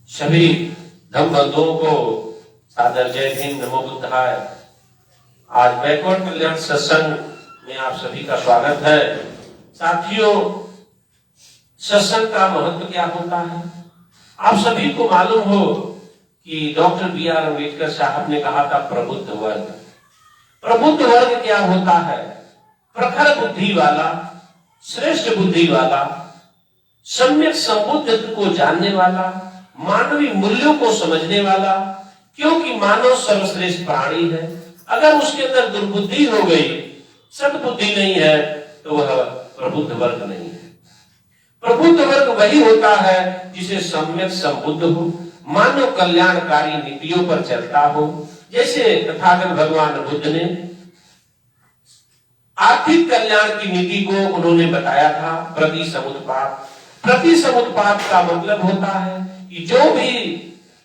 सभी धम्म बंधुओं को सादर जय हिंद, नमो बुद्धाय। आज बैकवर्ड कल्याण सत्संग में आप सभी का स्वागत है। साथियों, सत्संग का महत्व क्या होता है? आप सभी को मालूम हो कि डॉक्टर बी.आर. अम्बेडकर साहब ने कहा था प्रबुद्ध वर्ग। प्रबुद्ध वर्ग क्या होता है? प्रखर बुद्धि वाला, श्रेष्ठ बुद्धि वाला, सम्यक संबुद्ध को जानने वाला, मानवीय मूल्यों को समझने वाला। क्योंकि मानव सर्वश्रेष्ठ प्राणी है। अगर उसके अंदर दुर्बुद्धि हो गई, सद्बुद्धि नहीं है, तो वह प्रबुद्ध वर्ग नहीं है। प्रबुद्ध वर्ग वही होता है जिसे सम्यक संबुद्ध हो, मानव कल्याणकारी नीतियों पर चलता हो। जैसे तथागत भगवान बुद्ध ने आर्थिक कल्याण की नीति को उन्होंने बताया था, प्रतिसमुत्पाद। प्रतिसमुत्पाद का मतलब होता है कि जो भी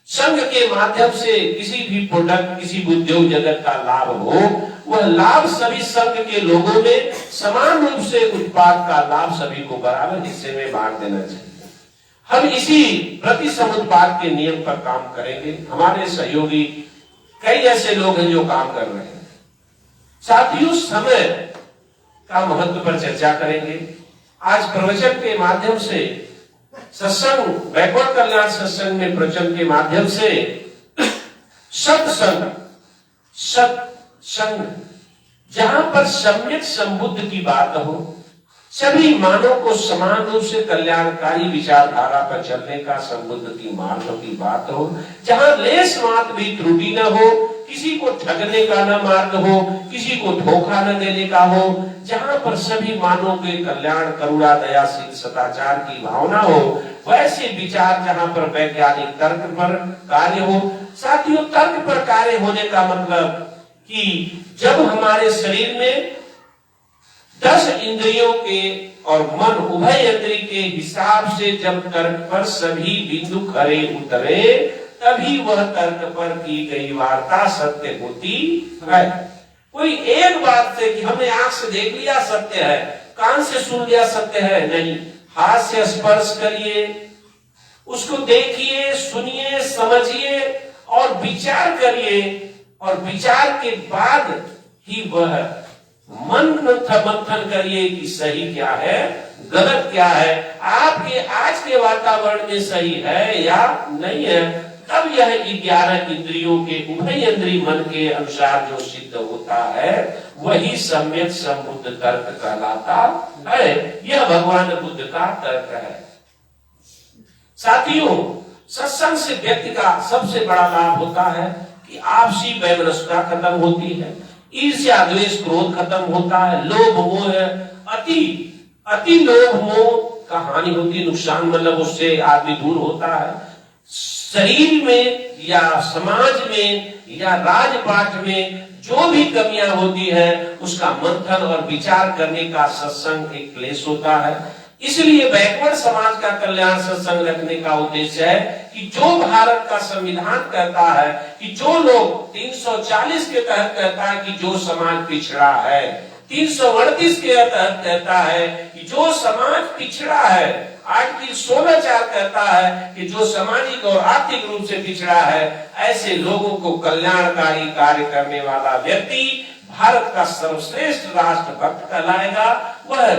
संघ के माध्यम से किसी भी प्रोडक्ट, किसी भी उद्योग जगत का लाभ हो, वह लाभ सभी संघ के लोगों में समान रूप से उत्पाद का लाभ सभी को बराबर हिस्से में बांट देना चाहिए। हम इसी प्रतिसमुत्पाद के नियम पर काम करेंगे। हमारे सहयोगी कई ऐसे लोग हैं जो काम कर रहे हैं। साथियों, समय का महत्व पर चर्चा करेंगे। आज प्रवचन के माध्यम से, सत्संग, बैकवर्ड कल्याण सत्संग में प्रवचन के माध्यम से सत्संग, सत्संग, जहां पर सम्यक संबुद्ध की बात हो, सभी मानव को समान रूप से कल्याणकारी विचारधारा पर चलने का संबुद्ध की मार्ग की बात हो, जहां लेस मात्र भी त्रुटि न हो, किसी को ठगने का न मार्ग हो, किसी को धोखा न देने का हो, जहां पर सभी मानव के कल्याण, करुणा, दयाशील, सदाचार की भावना हो, वैसे विचार जहां पर वैज्ञानिक तर्क पर कार्य हो। साथियों, तर्क पर कार्य होने का मतलब कि जब हमारे शरीर में 10 इंद्रियों के और मन उभय इंद्रिय के हिसाब से जब तर्क पर सभी बिंदु खरे उतरे, तभी वह तर्क पर की गई वार्ता सत्य होती है। कोई एक बात से कि हमने आंख से देख लिया सत्य है, कान से सुन लिया सत्य है, नहीं। हाथ से स्पर्श करिए, उसको देखिए, सुनिए, समझिए और विचार करिए, और विचार के बाद ही वह मंथन करिए कि सही क्या है, गलत क्या है, आपके आज के वातावरण में सही है या नहीं है। तब यह 11 इंद्रियों के उभय इंद्रिय मन के अनुसार जो सिद्ध होता है, वही सम्यक संबुद्ध तर्क कहलाता है। यह भगवान बुद्ध का तर्क है। साथियों, सत्संग से व्यक्ति का सबसे बड़ा लाभ होता है कि आपसी वैमनस्यता खत्म होती है, ईर्ष्या, द्वेष, क्रोध खत्म होता है, लोभ, मोह, अति लोभ मोह का हानि होती है, नुकसान, मतलब उससे आदमी दूर होता है। शरीर में या समाज में या राजपाट में जो भी कमियां होती है, उसका मंथन और विचार करने का सत्संग एक क्लेश होता है। इसलिए बैकवर्ड समाज का कल्याण सत्संग रखने का उद्देश्य है कि जो भारत का संविधान कहता है कि जो लोग 340 के तहत कहता है कि जो समाज पिछड़ा है, 338 के तहत कहता है कि जो समाज पिछड़ा है, आर्टिकल 16(4) कहता है कि जो सामाजिक और आर्थिक रूप से पिछड़ा है, ऐसे लोगों को कल्याणकारी कार्य करने वाला व्यक्ति भारत का सर्वश्रेष्ठ राष्ट्रभक्त कहलाएगा। वह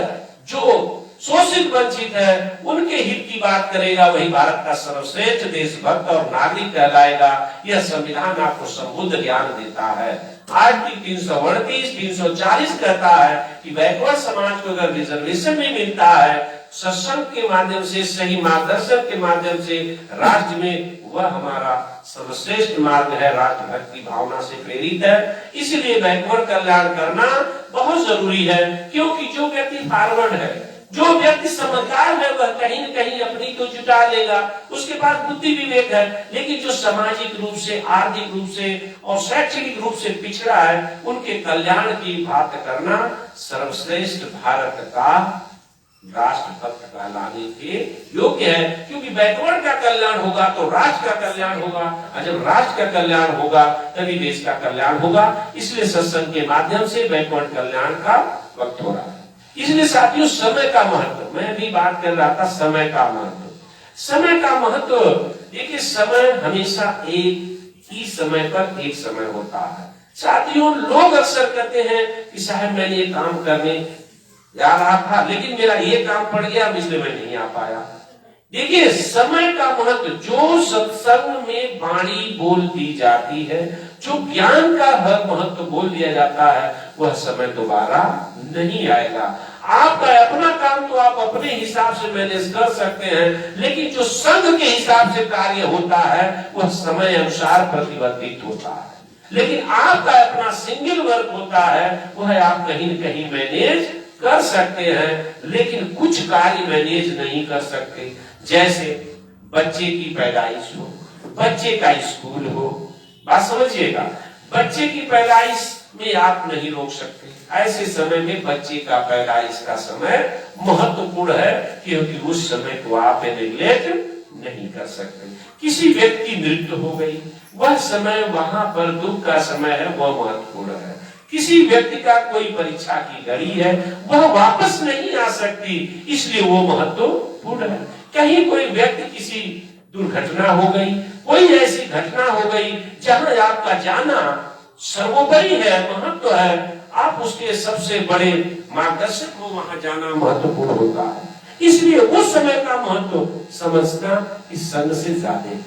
जो शोषित वंचित है, उनके हित की बात करेगा, वही भारत का सर्वश्रेष्ठ देशभक्त और नागरिक कहलाएगा। यह संविधान आपको संबुद्ध ज्ञान देता है। आर्टिकल 338, 340 कहता है कि बैकवर्ड समाज को अगर रिजर्वेशन में मिलता है, सत्संग के माध्यम से, सही मार्गदर्शन के माध्यम से राष्ट्र में, वह हमारा सर्वश्रेष्ठ मार्ग है, राष्ट्रभक्त की भावना से प्रेरित है। इसलिए बैकवर्ड कल्याण करना बहुत जरूरी है। क्योंकि जो व्यक्ति फॉरवर्ड है, जो व्यक्ति समझदार है, वह कहीं न कहीं अपनी को जुटा लेगा, उसके पास बुद्धि विवेक है। लेकिन जो सामाजिक रूप से, आर्थिक रूप से और शैक्षणिक रूप से पिछड़ा है, उनके कल्याण की बात करना सर्वश्रेष्ठ भारत का राष्ट्रभक्त कहलाने के योग्य है। क्योंकि बैकवर्ड का कल्याण होगा तो राष्ट्र का कल्याण होगा, और जब राष्ट्र का कल्याण होगा तभी देश का कल्याण होगा। इसलिए सत्संग के माध्यम से बैकवर्ड कल्याण का वक्त हो रहा है। इसलिए साथियों, समय का महत्व, मैं भी बात कर रहा था समय का महत्व। समय का महत्व देखिए समय हमेशा एक ही समय पर एक समय होता है। साथियों, लोग अक्सर कहते हैं कि साहब मैंने ये काम करने जा रहा था लेकिन मेरा ये काम पड़ गया इसलिए मैं नहीं आ पाया। देखिए समय का महत्व, जो सत्संग में वाणी बोल दी जाती है, जो ज्ञान का हर महत्व बोल दिया जाता है, वह समय दोबारा नहीं आएगा। आपका अपना काम तो आप अपने हिसाब से मैनेज कर सकते हैं, लेकिन जो संघ के हिसाब से कार्य होता है वह समय अनुसार प्रतिबंधित होता है। लेकिन आपका अपना सिंगल वर्क होता है, वह आप कहीं न कहीं मैनेज कर सकते हैं, लेकिन कुछ कार्य मैनेज नहीं कर सकते। जैसे बच्चे की पैदाइश हो, बच्चे का स्कूल हो, बात समझिएगा, बच्चे की पैदाइश में आप नहीं रोक सकते। ऐसे समय में बच्चे का पैदाइश का समय महत्वपूर्ण है, क्योंकि उस समय को आप नेग्लेक्ट नहीं कर सकते। किसी व्यक्ति की मृत्यु हो गई, वह समय वहां पर दुख का समय है, वह महत्वपूर्ण है। किसी व्यक्ति का कोई परीक्षा की घड़ी है, वह वापस नहीं आ सकती, इसलिए वो महत्वपूर्ण है। कहीं कोई व्यक्ति किसी दुर्घटना हो गई, कोई ऐसी घटना हो गई जहां आपका जाना सर्वोपरि है, महत्व है, आप उसके सबसे बड़े मार्गदर्शक को वहां जाना महत्वपूर्ण होता है। इसलिए उस समय का महत्व समझना इस संघ से ज्यादा है।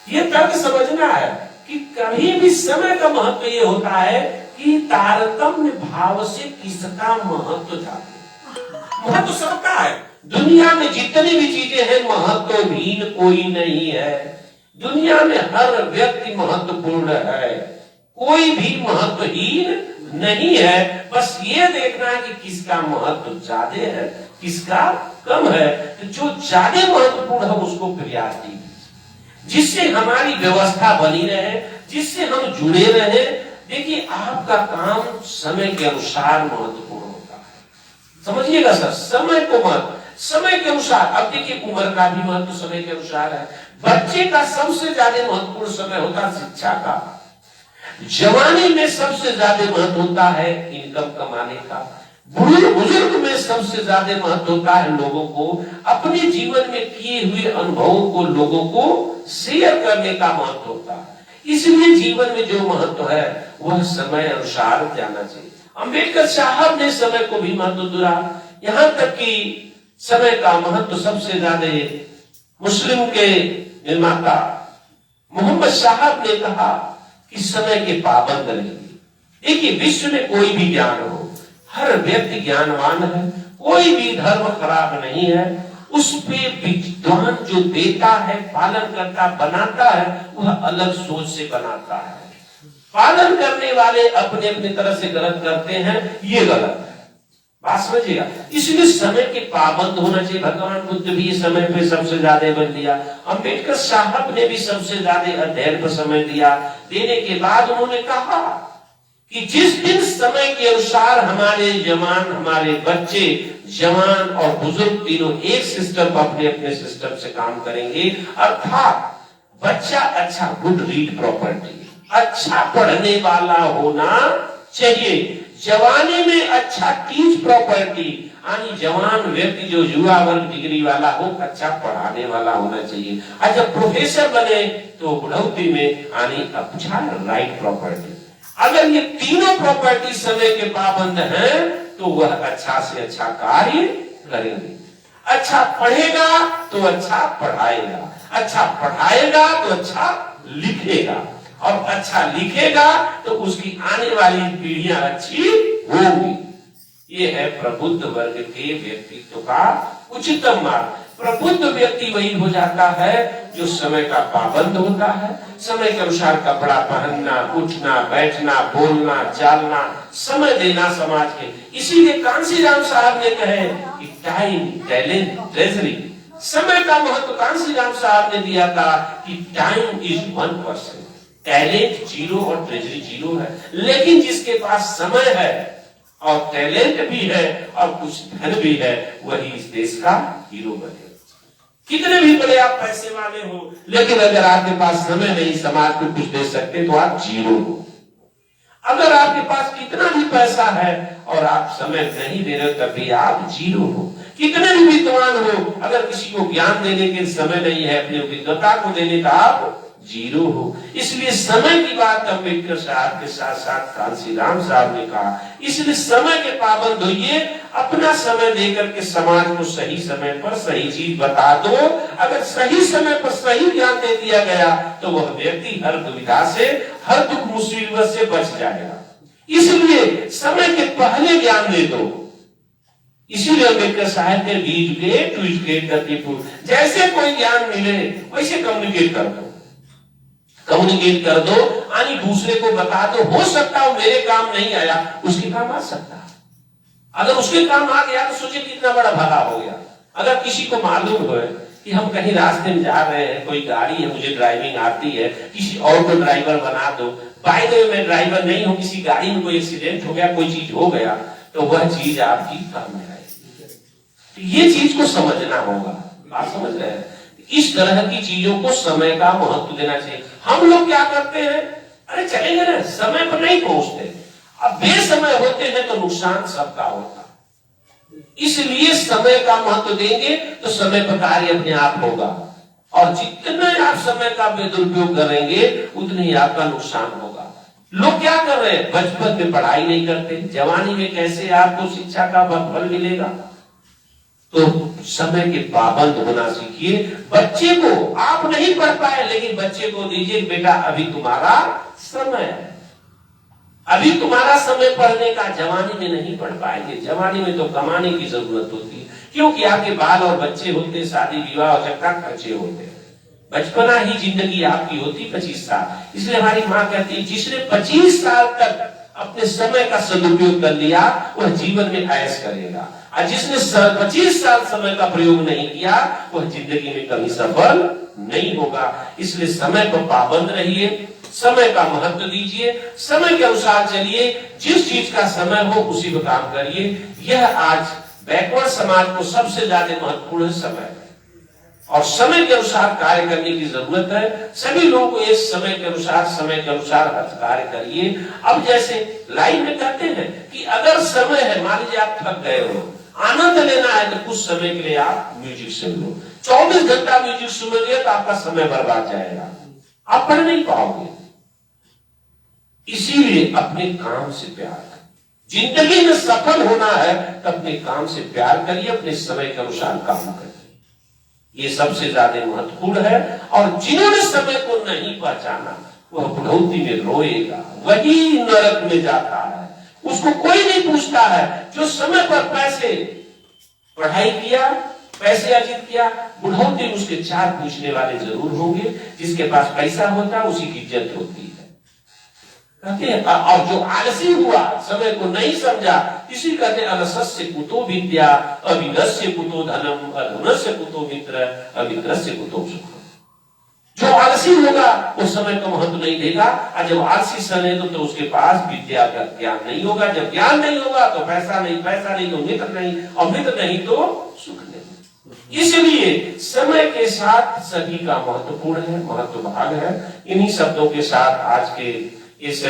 ये तर्क समझना है कि कभी भी समय का महत्व ये होता है कि तारतम्य भाव से किसका महत्व ज्यादा। महत्व सबका है, दुनिया में जितनी भी चीजें हैं महत्वहीन कोई नहीं है। दुनिया में हर व्यक्ति महत्वपूर्ण है, कोई भी महत्वहीन नहीं है। बस ये देखना है कि किसका महत्व ज्यादा है, किसका कम है। तो जो ज्यादा महत्वपूर्ण है उसको प्रियारिटी, जिससे हमारी व्यवस्था बनी रहे, जिससे हम जुड़े रहे। देखिए आपका काम समय के अनुसार महत्वपूर्ण होता है, समझिएगा सर, समय को महत्व समय के अनुसार। अब देखिए उम्र का भी महत्व समय के अनुसार है। बच्चे का सबसे ज्यादा महत्वपूर्ण समय होता है शिक्षा का, जवानी में सबसे ज्यादा महत्व होता है इनकम कमाने का, बुजुर्ग में सबसे ज्यादा महत्व होता है लोगों को अपने जीवन में किए हुए अनुभवों को लोगों को शेयर करने का महत्व होता है। इसलिए जीवन में जो महत्व है वह समय अनुसार जाना चाहिए। अंबेडकर साहब ने समय को भी महत्व दिया, यहाँ तक कि समय का महत्व सबसे ज्यादा मुस्लिम के निर्माता मोहम्मद साहब ने कहा कि समय के पाबंद रहिए। देखिए विश्व में कोई भी ज्ञान हो, हर व्यक्ति ज्ञानवान है, कोई भी धर्म खराब नहीं है। उस पे विद्वान जो देता है, पालन करता, बनाता है, वह अलग सोच से बनाता है। पालन करने वाले अपने अपनी तरह से गलत करते हैं, ये गलत है, बात समझिएगा। इसलिए समय के पाबंद होना चाहिए। भगवान बुद्ध भी समय पे सबसे ज्यादा बल दिया, अंबेडकर साहब ने भी सबसे ज्यादा अध्ययन पर समय दिया। देने के बाद उन्होंने कहा कि जिस दिन समय के अनुसार हमारे जवान, हमारे बच्चे, जवान और बुजुर्ग तीनों एक सिस्टम अपने अपने सिस्टम से काम करेंगे, अर्थात बच्चा अच्छा गुड रीड प्रॉपर्टी, अच्छा पढ़ने वाला होना चाहिए, जवानी में अच्छा टीच प्रॉपर्टी, यानी जवान व्यक्ति जो युवा वर्ग डिग्री वाला हो, अच्छा पढ़ाने वाला होना चाहिए। और जब प्रोफेसर बने तो बुढ़ौती में यानी अच्छा राइट प्रॉपर्टी। अगर ये तीनों प्रॉपर्टी समय के पाबंद हैं तो वह अच्छा से अच्छा कार्य करेंगे। अच्छा पढ़ेगा तो अच्छा पढ़ाएगा, अच्छा पढ़ाएगा तो अच्छा लिखेगा, और अच्छा लिखेगा तो उसकी आने वाली पीढ़ियां अच्छी होंगी। ये है प्रबुद्ध वर्ग के व्यक्तित्व का उच्चतम मार्ग। प्रबुद्ध व्यक्ति वही हो जाता है जो समय का पाबंद होता है, समय के अनुसार कपड़ा पहनना, उठना, बैठना, बोलना, चालना, समय देना समाज के। इसीलिए कांशीराम साहब ने कहे कि टाइम, टैलेंट, ट्रेजरी। समय का महत्व कांशीराम साहब ने दिया था कि टाइम इज 1%, टैलेंट 0 और ट्रेजरी 0 है। लेकिन जिसके पास समय है और टैलेंट भी है और कुछ धन भी है, वही इस देश का हीरो बने। कितने भी बड़े आप पैसे वाले हो, लेकिन अगर आपके पास समय नहीं समाज को कुछ दे सकते तो आप 0 हो। अगर आपके पास कितना भी पैसा है और आप समय नहीं दे रहे तब भी आप जीरो हो। कितने भी विद्वान हो, अगर किसी को ज्ञान देने के समय नहीं है, अपनी अभिज्ञता को देने का, आप जीरो हो। इसलिए समय की बात अम्बेडकर साहब के साथ साथ कांसी राम साहब ने कहा, इसलिए समय के पाबंद होइए, अपना समय देकर के समाज को सही समय पर सही चीज बता दो। अगर सही समय पर सही ज्ञान दे दिया गया तो वह व्यक्ति हर दुविधा से, हर दुख मुसीबत से बच जाएगा। इसलिए समय के पहले ज्ञान दे दो। इसीलिए अम्बेडकर साहब ने read to educate the people, जैसे कोई ज्ञान मिले वैसे कम्युनिकेट कर दो, कम्युनिकेट कर दो, यानी दूसरे को बता दो। हो सकता है मेरे काम नहीं आया, उसके काम आ सकता है। अगर उसके काम आ गया तो सोचिए कितना बड़ा भला हो गया। अगर किसी को मालूम हो कि हम कहीं रास्ते में जा रहे हैं, कोई गाड़ी है, मुझे ड्राइविंग आती है, किसी और को ड्राइवर बना दो, बाय द वे मैं ड्राइवर नहीं हूं, किसी गाड़ी में कोई एक्सीडेंट हो गया, कोई चीज हो गया, तो वह चीज आपकी काम में आएगी। तो ये चीज को समझना होगा। आप समझ रहे हैं? इस तरह की चीजों को समय का महत्व देना चाहिए। हम लोग क्या करते हैं, अरे चलेंगे ना, समय पर नहीं पहुंचते, अब बेसमय होते हैं तो नुकसान सबका होता। इसलिए समय का महत्व देंगे तो समय पर कार्य अपने आप होगा, और जितने आप समय का दुरुपयोग करेंगे उतने ही आपका नुकसान होगा। लोग क्या कर रहे हैं, बचपन में पढ़ाई नहीं करते, जवानी में कैसे आपको शिक्षा का फल मिलेगा। तो समय के पाबंद होना सीखिए। बच्चे को आप नहीं पढ़ पाए, लेकिन बच्चे को दीजिए, बेटा अभी तुम्हारा समय है, अभी तुम्हारा समय पढ़ने का, जवानी में नहीं पढ़ पाएंगे। जवानी में तो कमाने की जरूरत होती है, क्योंकि आपके बाल और बच्चे होते, शादी विवाह और चक्का खर्चे होते हैं। बचपना ही जिंदगी आपकी होती 25 साल। इसलिए हमारी माँ कहती है, जिसने 25 साल तक अपने समय का सदुपयोग कर लिया वह जीवन में ऐश करेगा, और जिसने 25 साल समय का प्रयोग नहीं किया वह जिंदगी में कभी सफल नहीं होगा। इसलिए समय पर पाबंद रहिए, समय का महत्व दीजिए, समय के अनुसार चलिए, जिस चीज का समय हो उसी पर काम करिए। यह आज बैकवर्ड समाज को सबसे ज्यादा महत्वपूर्ण है समय, और समय के अनुसार कार्य करने की जरूरत है। सभी लोगों को इस समय के अनुसार कार्य करिए। अब जैसे लाइन में कहते हैं कि अगर समय है, मान लीजिए आप थक गए हो, आनंद लेना है तो कुछ समय के लिए आप म्यूजिक सुन लो। 24 घंटा म्यूजिक सुनोगे तो आपका समय बर्बाद जाएगा, आप पढ़ नहीं पाओगे। इसीलिए अपने काम से प्यार करिए। जिंदगी में सफल होना है तो अपने काम से प्यार करिए, अपने समय के अनुसार काम करिए। ये सबसे ज्यादा महत्वपूर्ण है। और जिन्होंने समय को नहीं पहचाना वह बुढ़ौती में रोएगा, वही नरक में जाता है। उसको कोई नहीं पूछता है। जो समय पर पैसे पढ़ाई किया, पैसे अर्जित किया, बुढ़ौती में उसके 4 पूछने वाले जरूर होंगे। जिसके पास पैसा होता है उसी की इज्जत होती है, कहते हैं। और जो आलसी हुआ, समय को नहीं समझा, इसी कहते अलसस्य कुतो विद्या, अविदस्य कुतो धनम, अधुनस्य कुतो मित्र, अमित्रस्य कुतो सुखम। जो आलसी होगा वो समय का महत्व नहीं देगा, और जब आलसी सने तो उसके पास विद्या का ज्ञान नहीं होगा। जब ज्ञान नहीं होगा तो पैसा नहीं तो मित्र नहीं, और मित्र नहीं तो सुख नहीं। इसलिए समय के साथ सभी का महत्वपूर्ण है, महत्व भाग है। इन्हीं शब्दों के साथ आज के इस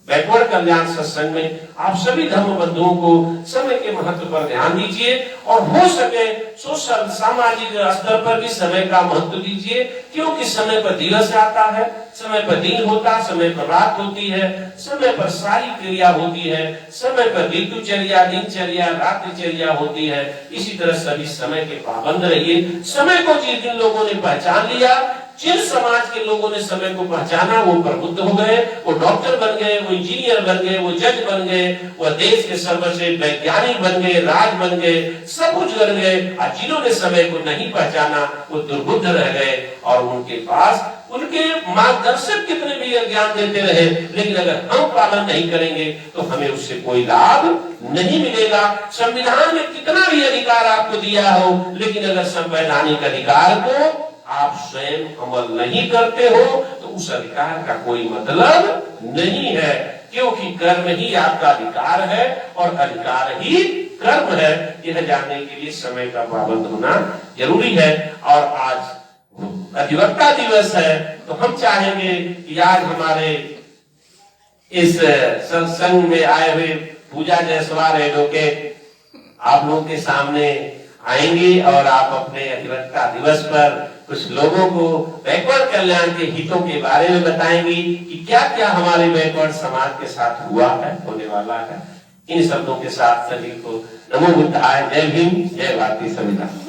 बैकवर्ड कल्याण सत्संग में आप सभी धर्म बंधुओं को समय के महत्व पर ध्यान दीजिए, और हो सके सोशल सामाजिक स्तर पर भी समय का महत्व दीजिए। क्योंकि समय पर दिवस आता है, समय पर दिन होता, समय पर रात होती है, समय पर सारी क्रिया होती है, समय पर ऋतुचर्या, दिनचर्या, रात्रिचर्या होती है। इसी तरह सभी समय के पाबंद रहिए। समय को जिन लोगों ने पहचान लिया, जिन समाज के लोगों ने समय को पहचाना, वो प्रबुद्ध हो गए, वो डॉक्टर बन गए, वो इंजीनियर बन गए, वो जज बन गए, वो देश के सर्वश्रेष्ठ वैज्ञानिक बन गए, राज बन गए, सब कुछ बन गए। और जिन्होंने समय को नहीं पहचाना वो दुर्बुद्ध रह गए, और उनके पास उनके मार्गदर्शक कितने भी ज्ञान देते रहे, लेकिन अगर हम पालन नहीं करेंगे तो हमें उससे कोई लाभ नहीं मिलेगा। संविधान में कितना भी अधिकार आपको दिया हो, लेकिन अगर संवैधानिक अधिकार को आप स्वयं अमल नहीं करते हो तो उस अधिकार का कोई मतलब नहीं है। क्योंकि कर्म ही आपका अधिकार है, और अधिकार ही कर्म है। यह जानने के लिए समय का पाबंद होना जरूरी है। और आज अधिवक्ता दिवस है, तो हम चाहेंगे कि आज हमारे इस सत्संग में आए हुए पूजा जायसवाल एडवोकेट आप लोगों के सामने आएंगी और आप अपने अधिवक्ता दिवस पर कुछ लोगों को बैकवर्ड कल्याण के हितों के बारे में बताएंगी कि क्या क्या हमारे बैकवर्ड समाज के साथ हुआ है, होने वाला है। इन शब्दों के साथ सभी को नमो बुद्धाय, जय भीम, जय भारतीय संविधान।